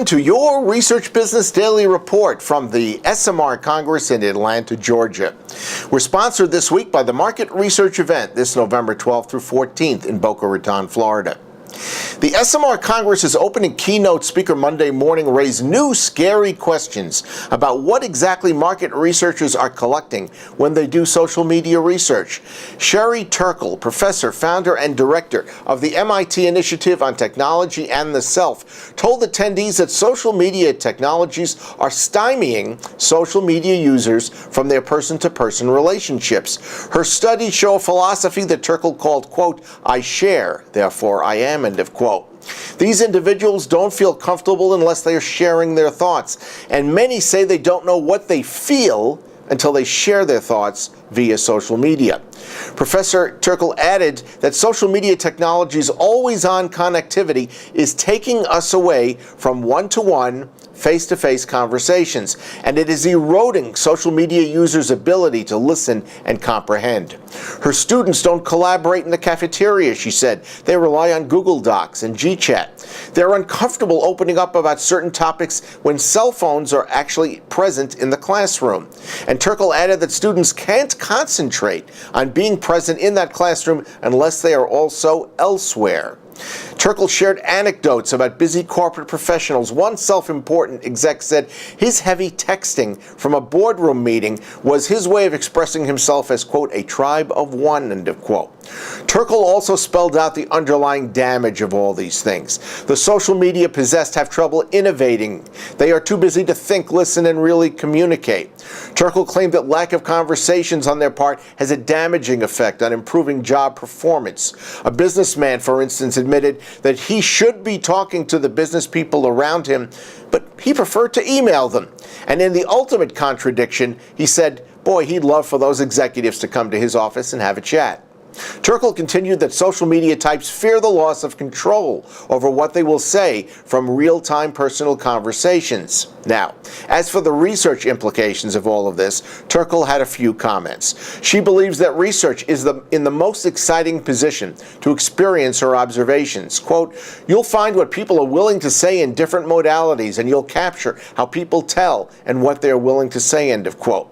Welcome to your Research Business Daily Report from the SMR Congress in Atlanta, Georgia. We're sponsored this week by the Market Research Event this November 12th through 14th in Boca Raton, Florida. The SMR Congress's opening keynote speaker Monday morning raised new scary questions about what exactly market researchers are collecting when they do social media research. Sherry Turkle, professor, founder, and director of the MIT Initiative on Technology and the Self, told attendees that social media technologies are stymieing social media users from their person-to-person relationships. Her studies show a philosophy that Turkle called, quote, "I share, therefore I am," end of quote. These individuals don't feel comfortable unless they are sharing their thoughts, and many say they don't know what they feel until they share their thoughts via social media. Professor Turkle added that social media technology's always-on connectivity is taking us away from one-to-one, face-to-face conversations, and it is eroding social media users' ability to listen and comprehend. Her students don't collaborate in the cafeteria, she said. They rely on Google Docs and GChat. They're uncomfortable opening up about certain topics when cell phones are actually present in the classroom. And Turkle added that students can't concentrate on being present in that classroom unless they are also elsewhere. Turkle shared anecdotes about busy corporate professionals. One self-important exec said his heavy texting from a boardroom meeting was his way of expressing himself as, quote, "a tribe of one," end of quote. Turkle also spelled out the underlying damage of all these things. The social media possessed have trouble innovating. They are too busy to think, listen, and really communicate. Turkle claimed that lack of conversations on their part has a damaging effect on improving job performance. A businessman, for instance, admitted that he should be talking to the business people around him, but he preferred to email them. And in the ultimate contradiction, he said, boy, he'd love for those executives to come to his office and have a chat. Turkle continued that social media types fear the loss of control over what they will say from real-time personal conversations. Now, as for the research implications of all of this, Turkle had a few comments. She believes that research is in the most exciting position to experience her observations. Quote, "You'll find what people are willing to say in different modalities, and you'll capture how people tell and what they're willing to say," end of quote.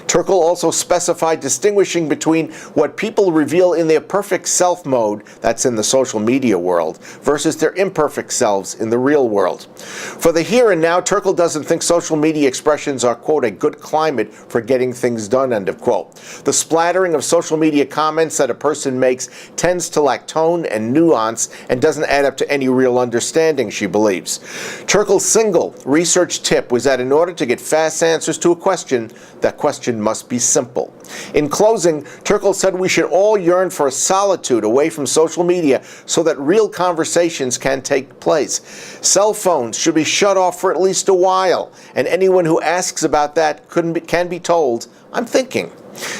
Turkle also specified distinguishing between what people reveal in their perfect self mode, that's in the social media world, versus their imperfect selves in the real world. For the here and now, Turkle doesn't think social media expressions are, quote, "a good climate for getting things done," end of quote. The splattering of social media comments that a person makes tends to lack tone and nuance and doesn't add up to any real understanding, she believes. Turkle's single research tip was that in order to get fast answers to a question, that question must be simple. In closing, Turkle said we should all yearn for a solitude away from social media so that real conversations can take place. Cell phones should be shut off for at least a while, and anyone who asks about that can be told, "I'm thinking."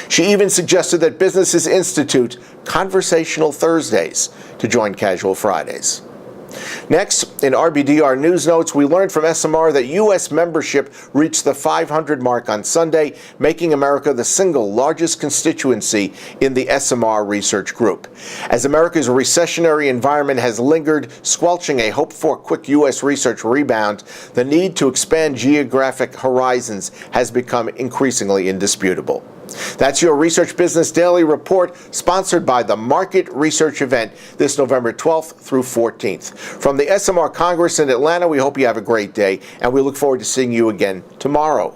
She even suggested that businesses institute Conversational Thursdays to join Casual Fridays. Next, in RBDR News Notes, we learned from SMR that U.S. membership reached the 500 mark on Sunday, making America the single largest constituency in the SMR research group. As America's recessionary environment has lingered, squelching a hoped-for quick U.S. research rebound, the need to expand geographic horizons has become increasingly indisputable. That's your Research Business Daily Report, sponsored by the Market Research Event this November 12th through 14th. From the SMR Congress in Atlanta, we hope you have a great day, and we look forward to seeing you again tomorrow.